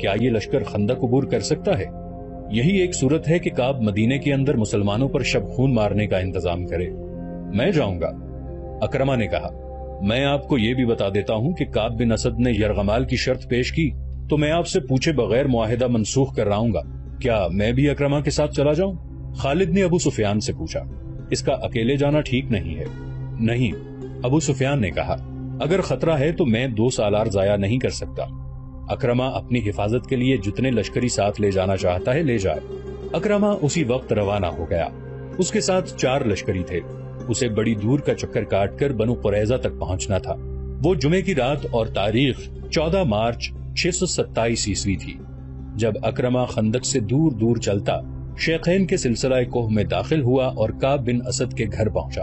کیا یہ لشکر خندق عبور کر سکتا ہے؟ یہی ایک صورت ہے کہ کعب مدینے کے اندر مسلمانوں پر شب خون مارنے کا انتظام کرے۔ میں جاؤں گا، اکرمہ نے کہا۔ میں آپ کو یہ بھی بتا دیتا ہوں کہ کعب بن اسد نے یرغمال کی شرط پیش کی تو میں آپ سے پوچھے بغیر معاہدہ منسوخ کر رہا گا۔ کیا میں بھی اکرمہ کے ساتھ چلا جاؤں؟ خالد نے ابو سفیان سے پوچھا۔ اس کا اکیلے جانا ٹھیک نہیں ہے۔ نہیں، ابو سفیان نے کہا، اگر خطرہ ہے تو میں 2 سالار ضائع نہیں کر سکتا۔ اکرمہ اپنی حفاظت کے لیے جتنے لشکری ساتھ لے جانا چاہتا ہے لے جائے۔ اکرمہ اسی وقت روانہ ہو گیا۔ اس کے ساتھ 4 لشکری تھے۔ اسے بڑی دور کا چکر کاٹ کر بنو قریظہ تک پہنچنا تھا۔ وہ جمعے کی رات اور تاریخ 14 مارچ 627 عیسوی تھی۔ جب اکرمہ خندق سے دور دور چلتا شیخین کے سلسلہ کوہ میں داخل ہوا اور کعب بن اسد کے گھر پہنچا۔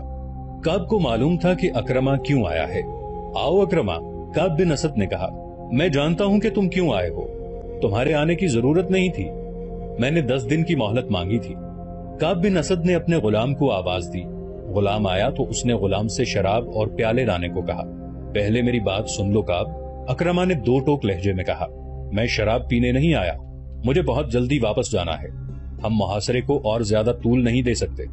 کعب کو معلوم تھا کہ اکرمہ کیوں آیا ہے۔ آؤ اکرمہ، کعب بن اسد نے کہا، میں جانتا ہوں کہ تم کیوں آئے ہو۔ تمہارے آنے کی ضرورت نہیں تھی، میں نے 10 دن کی مہلت مانگی تھی۔ کعب بن اسد نے اپنے غلام کو آواز دی۔ غلام آیا تو اس نے غلام سے شراب اور پیالے لانے کو کہا۔ پہلے میری بات سن لو کعب، اکرمہ نے 2 ٹوک لہجے میں کہا۔ میں شراب پینے نہیں آیا، مجھے بہت جلدی واپس جانا ہے۔ ہم محاصرے کو اور زیادہ طول نہیں دے سکتے۔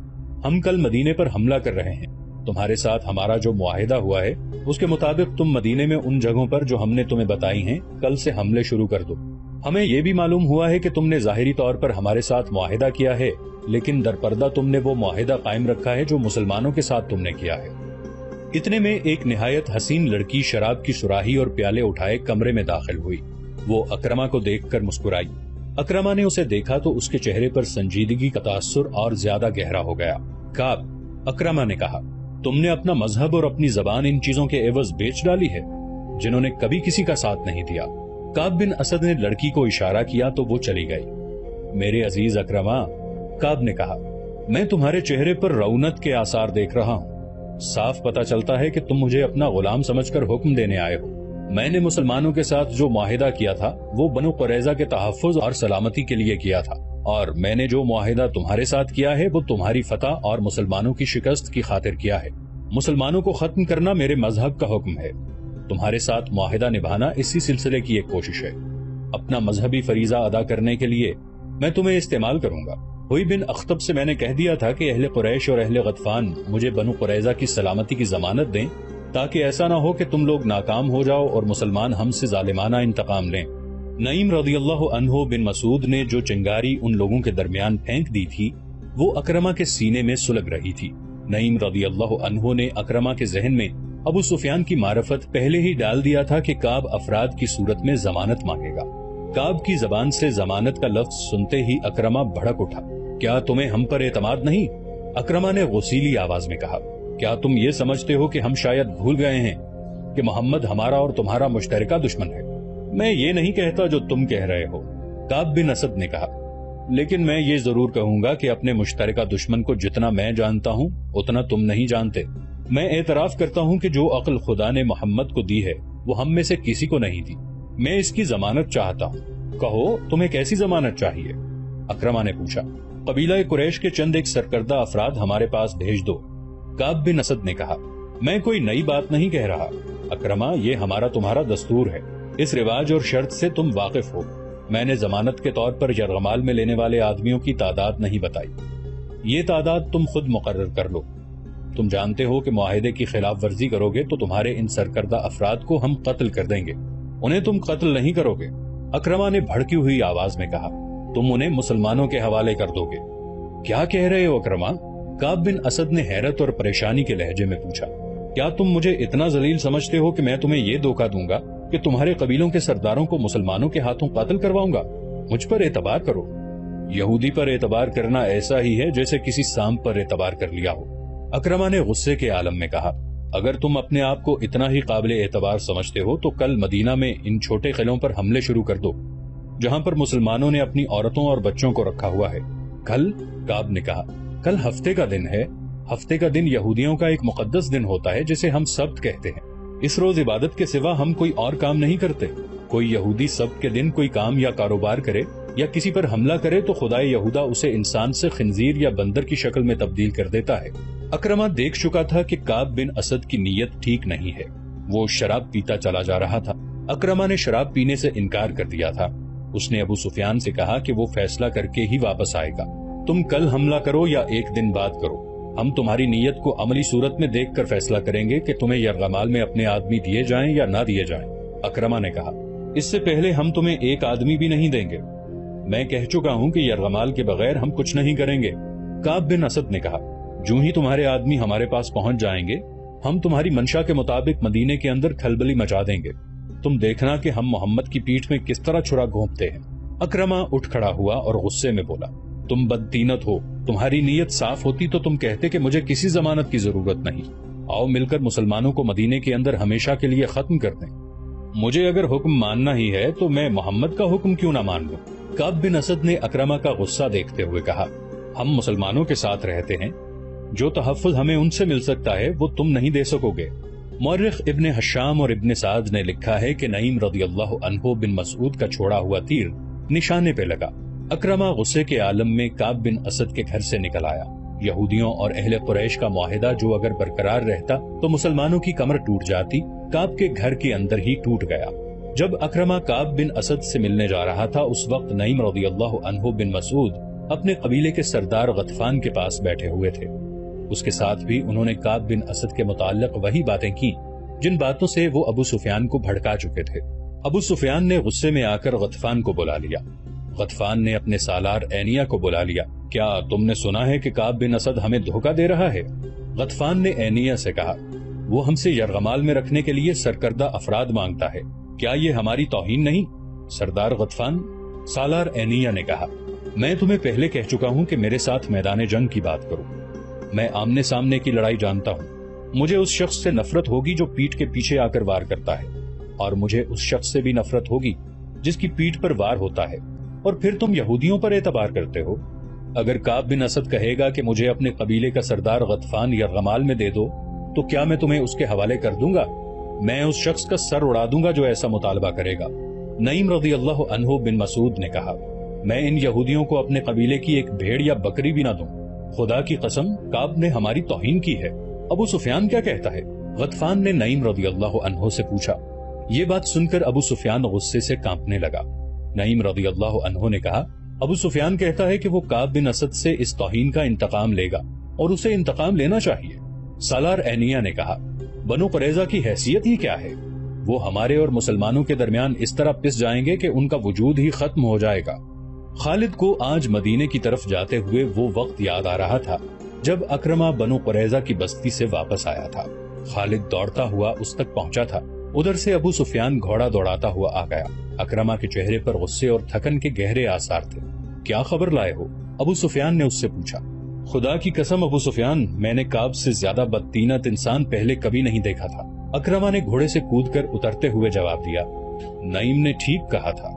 ہم کل مدینے پر حملہ کر رہے ہیں۔ تمہارے ساتھ ہمارا جو معاہدہ ہوا ہے اس کے مطابق تم مدینے میں ان جگہوں پر جو ہم نے تمہیں بتائی ہیں کل سے حملے شروع کر دو۔ ہمیں یہ بھی معلوم ہوا ہے کہ تم نے ظاہری طور پر ہمارے ساتھ معاہدہ کیا ہے، لیکن درپردہ تم نے وہ معاہدہ قائم رکھا ہے جو مسلمانوں کے ساتھ تم نے کیا ہے۔ اتنے میں ایک نہایت حسین لڑکی شراب کی سراہی اور پیالے اٹھائے کمرے میں داخل ہوئی۔ وہ اکرمہ کو دیکھ کر مسکرائی۔ اکرمہ نے اسے دیکھا تو اس کے چہرے پر سنجیدگی کا تاثر اور زیادہ گہرا ہو گیا۔ کعب، اکرمہ نے کہا، تم نے اپنا مذہب اور اپنی زبان ان چیزوں کے عوض بیچ ڈالی ہے جنہوں نے کبھی کسی کا ساتھ نہیں دیا۔ کعب بن اسد نے لڑکی کو اشارہ کیا تو وہ چلی گئی۔ میرے عزیز اکرمہ، کعب نے کہا، میں تمہارے چہرے پر رونت کے آثار دیکھ رہا ہوں۔ صاف پتہ چلتا ہے کہ تم مجھے اپنا غلام سمجھ کر حکم دینے آئے ہو۔ میں نے مسلمانوں کے ساتھ جو معاہدہ کیا تھا وہ بنو قریظہ کے تحفظ اور سلامتی کے لیے کیا تھا، اور میں نے جو معاہدہ تمہارے ساتھ کیا ہے وہ تمہاری فتح اور مسلمانوں کی شکست کی خاطر کیا ہے۔ مسلمانوں کو ختم کرنا میرے مذہب کا حکم ہے۔ تمہارے ساتھ معاہدہ نبھانا اسی سلسلے کی ایک کوشش ہے۔ اپنا مذہبی فریضہ ادا کرنے کے لیے میں تمہیں استعمال کروں گا۔ ہوئی بن اخطب سے میں نے کہہ دیا تھا کہ اہل قریش اور اہل غطفان مجھے بنو قریظہ کی سلامتی کی ضمانت دیں تاکہ ایسا نہ ہو کہ تم لوگ ناکام ہو جاؤ اور مسلمان ہم سے ظالمانہ انتقام لیں۔ نعیم رضی اللہ عنہ بن مسعود نے جو چنگاری ان لوگوں کے درمیان پھینک دی تھی وہ اکرمہ کے سینے میں سلگ رہی تھی۔ نعیم رضی اللہ عنہ نے اکرمہ کے ذہن میں ابو سفیان کی معرفت پہلے ہی ڈال دیا تھا کہ کعب افراد کی صورت میں ضمانت مانگے گا۔ کعب کی زبان سے ضمانت کا لفظ سنتے ہی اکرمہ بھڑک اٹھا۔ کیا تمہیں ہم پر اعتماد نہیں؟ اکرمہ نے غصیلی آواز میں کہا۔ کیا تم یہ سمجھتے ہو کہ ہم شاید بھول گئے ہیں کہ محمد ہمارا اور تمہارا مشترکہ دشمن ہے؟ میں یہ نہیں کہتا جو تم کہہ رہے ہو، کعب بن اسد نے کہا، لیکن میں یہ ضرور کہوں گا کہ اپنے مشترکہ دشمن کو جتنا میں جانتا ہوں اتنا تم نہیں جانتے۔ میں اعتراف کرتا ہوں کہ جو عقل خدا نے محمد کو دی ہے وہ ہم میں سے کسی کو نہیں دی۔ میں اس کی ضمانت چاہتا ہوں۔ کہو تمہیں کیسی ضمانت چاہیے؟ اکرمہ نے پوچھا۔ قبیلہ قریش کے چند ایک سرکردہ افراد ہمارے پاس بھیج دو، کعب بن اسد نے کہا۔ میں کوئی نئی بات نہیں کہہ رہا اکرمہ، یہ ہمارا تمہارا دستور ہے، اس رواج اور شرط سے تم واقف ہو۔ میں نے ضمانت کے طور پر یرغمال میں لینے والے آدمیوں کی تعداد نہیں بتائی، یہ تعداد تم خود مقرر کر لو۔ تم جانتے ہو کہ معاہدے کی خلاف ورزی کرو گے تو تمہارے ان سرکردہ افراد کو ہم قتل کر دیں گے۔ انہیں تم قتل نہیں کرو گے، اکرمہ نے بھڑکی ہوئی آواز میں کہا، تم انہیں مسلمانوں کے حوالے کر دو گے۔ کیا کہہ رہے ہو اکرمہ؟ کعب بن اسد نے حیرت اور پریشانی کے لہجے میں پوچھا۔ کیا تم مجھے اتنا ذلیل سمجھتے ہو کہ میں تمہیں یہ دھوکہ دوں گا کہ تمہارے قبیلوں کے سرداروں کو مسلمانوں کے ہاتھوں قتل کرواؤں گا؟ مجھ پر اعتبار کرو۔ یہودی پر اعتبار کرنا ایسا ہی ہے جیسے کسی سانپ پر اعتبار کر لیا ہو، اکرمہ نے غصے کے عالم میں کہا۔ اگر تم اپنے آپ کو اتنا ہی قابل اعتبار سمجھتے ہو تو کل مدینہ میں ان چھوٹے قلعوں پر حملے شروع کر دو جہاں پر مسلمانوں نے اپنی عورتوں اور بچوں کو رکھا ہوا ہے۔ کل؟ کعب نے کہا، کل ہفتے کا دن ہے۔ ہفتے کا دن یہودیوں کا ایک مقدس دن ہوتا ہے جسے ہم سبت کہتے ہیں۔ اس روز عبادت کے سوا ہم کوئی اور کام نہیں کرتے۔ کوئی یہودی سبت کے دن کوئی کام یا کاروبار کرے یا کسی پر حملہ کرے تو خدائے یہودا اسے انسان سے خنزیر یا بندر کی شکل میں تبدیل کر دیتا ہے۔ اکرمہ دیکھ چکا تھا کہ کعب بن اسد کی نیت ٹھیک نہیں ہے۔ وہ شراب پیتا چلا جا رہا تھا۔ اکرمہ نے شراب پینے سے انکار کر دیا تھا۔ اس نے ابو سفیان سے کہا کہ وہ فیصلہ کر کے ہی واپس آئے گا. تم کل حملہ کرو یا ایک دن بعد کرو، ہم تمہاری نیت کو عملی صورت میں دیکھ کر فیصلہ کریں گے کہ تمہیں یرغمال میں اپنے آدمی دیے جائیں یا نہ دیے جائیں. اکرمہ نے کہا، اس سے پہلے ہم تمہیں ایک آدمی بھی نہیں دیں گے. میں کہہ چکا ہوں کہ یرغمال کے بغیر ہم کچھ نہیں کریں گے. کعب بن اسد نے کہا، جو ہی تمہارے آدمی ہمارے پاس پہنچ جائیں گے ہم تمہاری منشا کے مطابق مدینے کے اندر کھلبلی مچا دیں گے. تم دیکھنا کہ ہم محمد کی پیٹھ میں کس طرح چھرا گھونپتے ہیں. اکرمہ اٹھ کھڑا ہوا اور غصے میں بولا، تم بدتینت ہو. تمہاری نیت صاف ہوتی تو تم کہتے کہ مجھے کسی ضمانت کی ضرورت نہیں، آؤ مل کر مسلمانوں کو مدینے کے اندر ہمیشہ کے لیے ختم کر دیں. مجھے اگر حکم ماننا ہی ہے تو میں محمد کا حکم کیوں نہ مان لوں. کعب بن اسد نے اکرمہ کا غصہ دیکھتے ہوئے کہا، ہم مسلمانوں کے ساتھ رہتے ہیں، جو تحفظ ہمیں ان سے مل سکتا ہے وہ تم نہیں دے سکو گے. مورخ ابن حشام اور ابن سعد نے لکھا ہے کہ نعیم رضی اللہ عنہ بن مسعود کا چھوڑا ہوا تیر نشانے پہ لگا. اکرمہ غصے کے عالم میں کعب بن اسد کے گھر سے نکل آیا. یہودیوں اور اہل قریش کا معاہدہ جو اگر برقرار رہتا تو مسلمانوں کی کمر ٹوٹ جاتی، کعب کے گھر کے اندر ہی ٹوٹ گیا. جب اکرمہ کعب بن اسد سے ملنے جا رہا تھا اس وقت نعیم رضی اللہ عنہ بن مسعود اپنے قبیلے کے سردار غطفان کے پاس بیٹھے ہوئے تھے. اس کے ساتھ بھی انہوں نے کعب بن اسد کے متعلق وہی باتیں کی جن باتوں سے وہ ابو سفیان کو بھڑکا چکے تھے. ابو سفیان نے غصے میں آ کر غطفان کو بلا لیا. غطفان نے اپنے سالار اینیا کو بلا لیا. کیا تم نے سنا ہے کہ کعب بن اسد ہمیں دھوکہ دے رہا ہے؟ غطفان نے اینیا سے کہا، وہ ہم سے یرغمال میں رکھنے کے لیے سرکردہ افراد مانگتا ہے، کیا یہ ہماری توہین نہیں؟ سردار غطفان، سالار اینیا نے کہا، میں تمہیں پہلے کہہ چکا ہوں کہ میرے ساتھ میدان جنگ کی بات کرو. میں آمنے سامنے کی لڑائی جانتا ہوں. مجھے اس شخص سے نفرت ہوگی جو پیٹھ کے پیچھے آ کر وار کرتا ہے، اور مجھے اس شخص سے بھی نفرت ہوگی جس کی پیٹھ پر وار ہوتا ہے. اور پھر تم یہودیوں پر اعتبار کرتے ہو. اگر کعب بن اسد کہے گا کہ مجھے اپنے قبیلے کا سردار غطفان یرغمال میں دے دو تو کیا میں تمہیں اس کے حوالے کر دوں گا؟ میں اس شخص کا سر اڑا دوں گا جو ایسا مطالبہ کرے گا. نعیم رضی اللہ عنہ بن مسعود نے کہا، میں ان یہودیوں کو اپنے قبیلے کی ایک بھیڑ یا بکری بھی نہ دوں. خدا کی قسم، کعب نے ہماری توہین کی ہے. ابو سفیان کیا کہتا ہے؟ غطفان نے نعیم رضی اللہ عنہ سے پوچھا. یہ بات سن کر ابو سفیان غصے سے کانپنے لگا. نعیم رضی اللہ عنہ نے کہا، ابو سفیان کہتا ہے کہ وہ کعب بن اسد سے اس توہین کا انتقام لے گا اور اسے انتقام لینا چاہیے. سالار اینیا نے کہا، بنو قریظہ کی حیثیت ہی کیا ہے؟ وہ ہمارے اور مسلمانوں کے درمیان اس طرح پس جائیں گے کہ ان کا وجود ہی ختم ہو جائے گا. خالد کو آج مدینے کی طرف جاتے ہوئے وہ وقت یاد آ رہا تھا جب اکرمہ بنو قریظہ کی بستی سے واپس آیا تھا. خالد دوڑتا ہوا اس تک پہنچا تھا. ادھر سے ابو سفیان گھوڑا دوڑاتا ہوا آ گیا. اکرمہ کے چہرے پر غصے اور تھکن کے گہرے آثار تھے. کیا خبر لائے ہو؟ ابو سفیان نے اس سے پوچھا. خدا کی قسم ابو سفیان، میں نے کعب سے زیادہ بدتینت انسان پہلے کبھی نہیں دیکھا تھا. اکرمہ نے گھوڑے سے کود کر اترتے ہوئے جواب دیا، نعیم نے ٹھیک کہا تھا.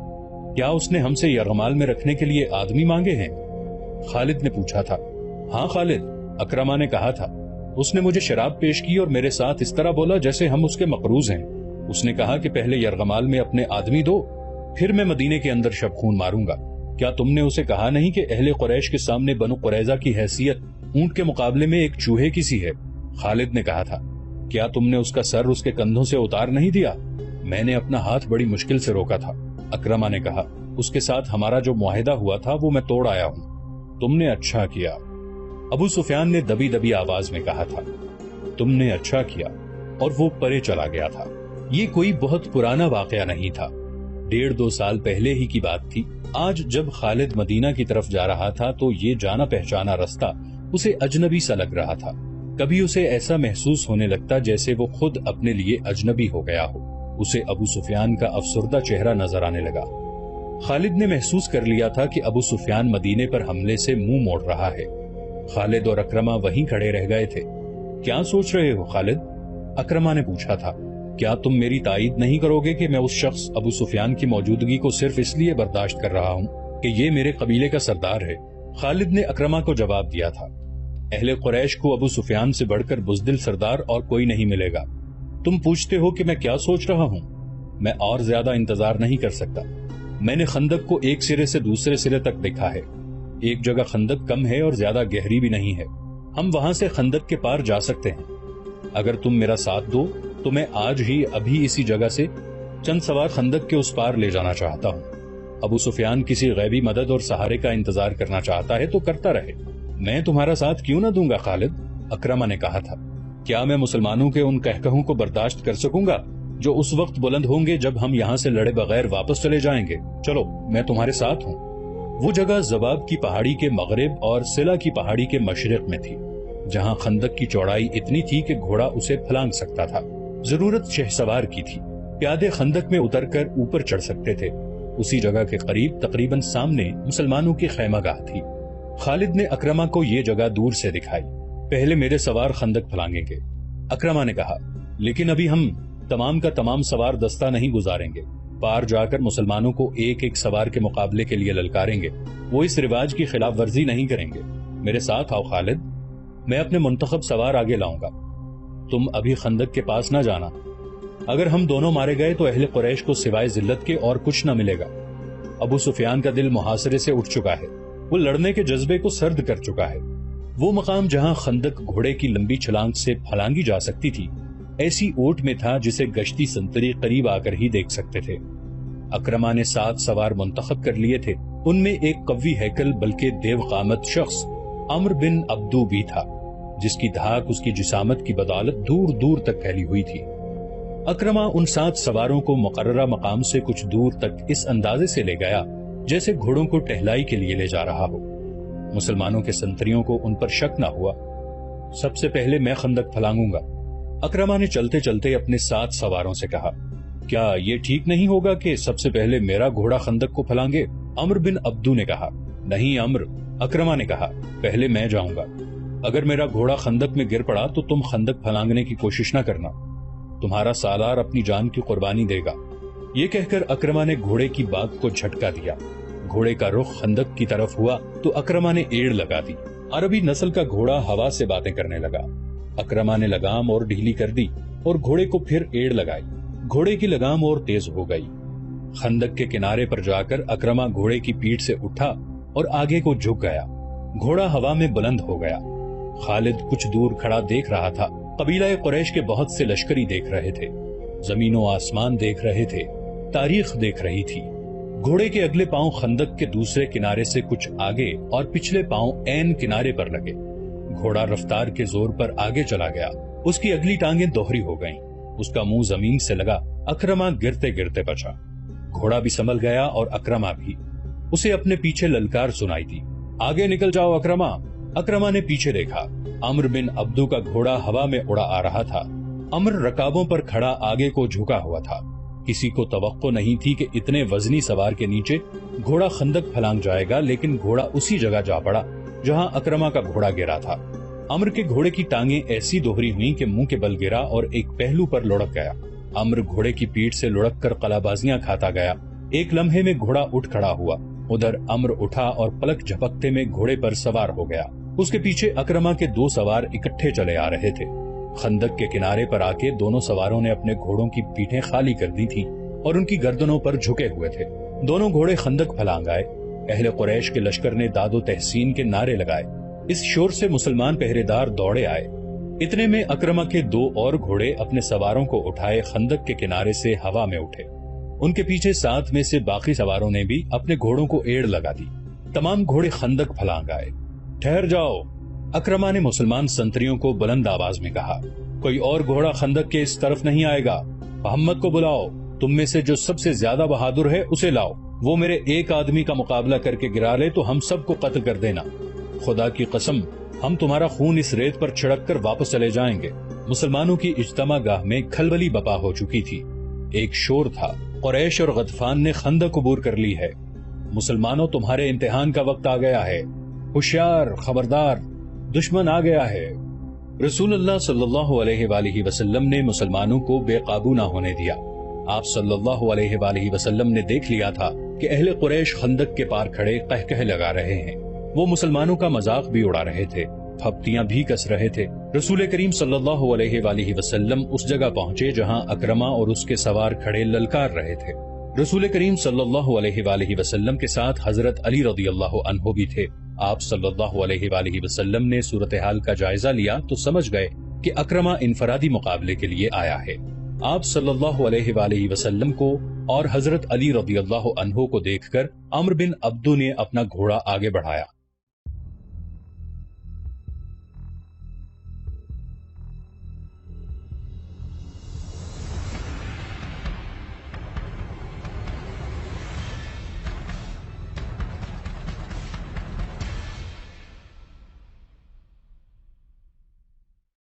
کیا اس نے ہم سے یرغمال میں رکھنے کے لیے آدمی مانگے ہیں؟ خالد نے پوچھا تھا. ہاں خالد، اکرمہ نے کہا تھا. اس نے مجھے شراب پیش کی اور میرے ساتھ اس طرح بولا جیسے ہم اس کے مقروض ہیں. اس نے کہا کہ پہلے یرغمال میں اپنے آدمی دو، پھر میں مدینے کے اندر شب خون ماروں گا. کیا تم نے اسے کہا نہیں کہ اہل قریش کے سامنے بنو قریظہ کی حیثیت اونٹ کے مقابلے میں ایک چوہے کی سی ہے؟ خالد نے کہا تھا. کیا تم نے اس کا سر اس کے کندھوں سے اتار نہیں دیا؟ میں نے اپنا ہاتھ بڑی مشکل سے روکا تھا. اکرمہ نے کہا، اس کے ساتھ ہمارا جو معاہدہ ہوا تھا وہ میں توڑ آیا ہوں. تم نے اچھا کیا. ابو سفیان نے دبی دبی آواز میں کہا تھا. تم نے اچھا کیا. اور وہ پرے چلا گیا تھا. یہ کوئی بہت پرانا واقعہ نہیں تھا. 1.5-2 سال پہلے ہی کی بات تھی. آج جب خالد مدینہ کی طرف جا رہا تھا تو یہ جانا پہچانا رستہ اسے اجنبی سا لگ رہا تھا. کبھی اسے ایسا محسوس ہونے لگتا جیسے وہ خود اپنے لیے اجنبی ہو گیا ہو. اسے ابو سفیان کا افسردہ چہرہ نظر آنے لگا. خالد نے محسوس کر لیا تھا کہ ابو سفیان مدینے پر حملے سے منہ موڑ رہا ہے. خالد اور اکرمہ وہیں کھڑے رہ گئے تھے. کیا سوچ رہے ہو خالد؟ اکرمہ نے پوچھا تھا. کیا تم میری تائید نہیں کرو گے کہ میں اس شخص ابو سفیان کی موجودگی کو صرف اس لیے برداشت کر رہا ہوں کہ یہ میرے قبیلے کا سردار ہے؟ خالد نے اکرمہ کو جواب دیا تھا. اہل قریش کو ابو سفیان سے بڑھ کر بزدل سردار اور کوئی نہیں ملے گا. تم پوچھتے ہو کہ میں کیا سوچ رہا ہوں؟ میں اور زیادہ انتظار نہیں کر سکتا. میں نے خندق کو ایک سرے سے دوسرے سرے تک دیکھا ہے. ایک جگہ خندق کم ہے اور زیادہ گہری بھی نہیں ہے. ہم وہاں سے خندق کے پار جا سکتے ہیں. اگر تم میرا ساتھ دو تو میں آج ہی ابھی اسی جگہ سے چند سوار خندق کے اس پار لے جانا چاہتا ہوں. ابو سفیان کسی غیبی مدد اور سہارے کا انتظار کرنا چاہتا ہے تو کرتا رہے، میں تمہارا ساتھ کیوں نہ دوں گا خالد، اکرمہ نے کہا تھا۔ کیا میں مسلمانوں کے ان کہکہوں کو برداشت کر سکوں گا جو اس وقت بلند ہوں گے جب ہم یہاں سے لڑے بغیر واپس چلے جائیں گے؟ چلو میں تمہارے ساتھ ہوں۔ وہ جگہ زباب کی پہاڑی کے مغرب اور سلا کی پہاڑی کے مشرق میں تھی، جہاں خندق کی چوڑائی اتنی تھی کہ گھوڑا اسے پھلانگ سکتا تھا۔ ضرورت شہ سوار کی تھی، پیادے خندق میں اتر کر اوپر چڑھ سکتے تھے۔ اسی جگہ کے قریب تقریباً سامنے مسلمانوں کی خیمہ گاہ تھی۔ خالد نے اکرمہ کو یہ جگہ دور سے دکھائی۔ پہلے میرے سوار خندق پھلانگیں گے، اکرمہ نے کہا، لیکن ابھی ہم تمام کا تمام سوار دستہ نہیں گزاریں گے۔ پار جا کر مسلمانوں کو ایک ایک سوار کے مقابلے کے لیے للکاریں گے، وہ اس رواج کی خلاف ورزی نہیں کریں گے۔ میرے ساتھ آؤ خالد، میں اپنے منتخب سوار آگے لاؤں گا، تم ابھی خندق کے پاس نہ جانا۔ اگر ہم دونوں مارے گئے تو اہل قریش کو سوائے ذلت کے اور کچھ نہ ملے گا۔ ابو سفیان کا دل محاصرے سے اٹھ چکا ہے، وہ لڑنے کے جذبے کو سرد کر چکا ہے۔ وہ مقام جہاں خندق گھوڑے کی لمبی چھلانگ سے پھلانگی جا سکتی تھی، ایسی اوٹ میں تھا جسے گشتی سنتری قریب آ کر ہی دیکھ سکتے تھے۔ اکرمہ نے 7 سوار منتخب کر لیے تھے، ان میں ایک قوی ہیکل بلکہ دیو قامت شخص عمرو بن عبدو بھی تھا، جس کی دھاک اس کی جسامت کی بدولت دور دور تک پھیلی ہوئی تھی۔ اکرمہ ان 7 سواروں کو مقررہ مقام سے کچھ دور تک اس اندازے سے لے گیا جیسے گھوڑوں کو ٹہلائی کے لیے لے جا رہا ہو۔ مسلمانوں کے سنتریوں کو ان پر شک نہ ہوا۔ سب سے پہلے میں خندق پھلانگوں گا، اکرمہ نے چلتے چلتے اپنے 7 سواروں سے کہا۔ کیا یہ ٹھیک نہیں ہوگا کہ سب سے پہلے میرا گھوڑا خندق کو پھلانگے؟ عمرو بن عبدو نے کہا۔ نہیں عمرو، اکرمہ نے کہا، پہلے میں جاؤں گا۔ اگر میرا گھوڑا خندق میں گر پڑا تو تم خندق پھلانگنے کی کوشش نہ کرنا، تمہارا سالار اپنی جان کی قربانی دے گا۔ یہ کہہ کر اکرمہ نے گھوڑے کی باگ کو جھٹکا دیا۔ گھوڑے کا رخ خندق کی طرف ہوا تو اکرمہ نے ایڑ لگا دی۔ عربی نسل کا گھوڑا ہوا سے باتیں کرنے لگا۔ اکرمہ نے لگام اور ڈھیلی کر دی اور گھوڑے کو پھر ایڑ لگائی۔ گھوڑے کی لگام اور تیز ہو گئی۔ خندق کے کنارے پر جا کر اکرمہ گھوڑے کی پیٹھ سے اٹھا اور آگے کو جھک گیا۔ گھوڑا ہوا میں بلند ہو گیا۔ خالد کچھ دور کھڑا دیکھ رہا تھا۔ قبیلہ قریش کے بہت سے لشکری دیکھ رہے تھے، زمین و آسمان دیکھ رہے تھے، تاریخ دیکھ رہی تھی۔ گھوڑے کے اگلے پاؤں خندق کے دوسرے کنارے سے کچھ آگے اور پچھلے پاؤں عین کنارے پر لگے۔ گھوڑا رفتار کے زور پر آگے چلا گیا۔ اس کی اگلی ٹانگیں دوہری ہو گئیں، اس کا منہ زمین سے لگا۔ اکرمہ گرتے گرتے بچا۔ گھوڑا بھی سنبھل گیا اور اکرمہ بھی۔ اسے اپنے پیچھے للکار سنائی دی، آگے نکل جاؤ اکرمہ۔ اکرمہ نے پیچھے دیکھا، عمرو بن عبدو کا گھوڑا ہوا میں اڑا آ رہا تھا۔ عمرو رکابوں پر کھڑا آگے کو جھکا ہوا تھا۔ کسی کو توقع نہیں تھی کہ اتنے وزنی سوار کے نیچے گھوڑا خندق پھلانگ جائے گا، لیکن گھوڑا اسی جگہ جا پڑا جہاں اکرمہ کا گھوڑا گرا تھا۔ عمرو کے گھوڑے کی ٹانگیں ایسی دوہری ہوئیں کہ منہ کے بل گرا اور ایک پہلو پر لڑک گیا۔ عمرو گھوڑے کی پیٹھ سے لڑک کر قلابازیاں کھاتا گیا۔ ایک لمحے میں گھوڑا اٹھ کھڑا ہوا۔ ادھر عمرو اٹھا اور پلک جھپکتے میں گھوڑے پر سوار ہو گیا۔ اس کے پیچھے اکرمہ کے 2 سوار اکٹھے چلے آ رہے تھے۔ خندق کے کنارے پر آ کے دونوں سواروں نے اپنے گھوڑوں کی پیٹھیں خالی کر دی تھیں اور ان کی گردنوں پر جھکے ہوئے تھے۔ دونوں گھوڑے خندق پھلانگ آئے۔ اہل قریش کے لشکر نے داد و تحسین کے نعرے لگائے۔ اس شور سے مسلمان پہرے دار دوڑے آئے۔ اتنے میں اکرمہ کے 2 اور گھوڑے اپنے سواروں کو اٹھائے خندق کے کنارے سے ہوا میں اٹھے۔ ان کے پیچھے 7 میں سے باقی سواروں نے بھی اپنے گھوڑوں کو ایڑ لگا دی۔ تمام گھوڑے خندق پھلانگ آئے۔ ٹھہر جاؤ، اکرمہ نے مسلمان سنتریوں کو بلند آواز میں کہا۔ کوئی اور گھوڑا خندق کے اس طرف نہیں آئے گا۔ محمد کو بلاؤ، تم میں سے جو سب سے زیادہ بہادر ہے اسے لاؤ۔ وہ میرے ایک آدمی کا مقابلہ کر کے گرا لے تو ہم سب کو قتل کر دینا۔ خدا کی قسم، ہم تمہارا خون اس ریت پر چھڑک کر واپس چلے جائیں گے۔ مسلمانوں کی اجتماع گاہ میں کھلبلی بپا ہو چکی تھی۔ ایک شور تھا، قریش اور غطفان نے خندق عبور کر لی ہے۔ مسلمانوں، تمہارے امتحان کا وقت آ گیا ہے۔ ہوشیار، خبردار، دشمن آ گیا ہے۔ رسول اللہ صلی اللہ علیہ وآلہ وسلم نے مسلمانوں کو بے قابو نہ ہونے دیا۔ آپ صلی اللہ علیہ وآلہ وسلم نے دیکھ لیا تھا کہ اہل قریش خندق کے پار کھڑے قہقہ لگا رہے ہیں۔ وہ مسلمانوں کا مذاق بھی اڑا رہے تھے، پھپتیاں بھی کس رہے تھے۔ رسول کریم صلی اللہ علیہ وآلہ وسلم اس جگہ پہنچے جہاں اکرمہ اور اس کے سوار کھڑے للکار رہے تھے۔ رسول کریم صلی اللہ علیہ وآلہ وسلم کے ساتھ حضرت علی رضی اللہ عنہ بھی تھے۔ آپ صلی اللہ علیہ وآلہ وسلم نے صورتحال کا جائزہ لیا تو سمجھ گئے کہ اکرمہ انفرادی مقابلے کے لیے آیا ہے۔ آپ صلی اللہ علیہ وآلہ وسلم کو اور حضرت علی رضی اللہ عنہ کو دیکھ کر عمرو بن عبدو نے اپنا گھوڑا آگے بڑھایا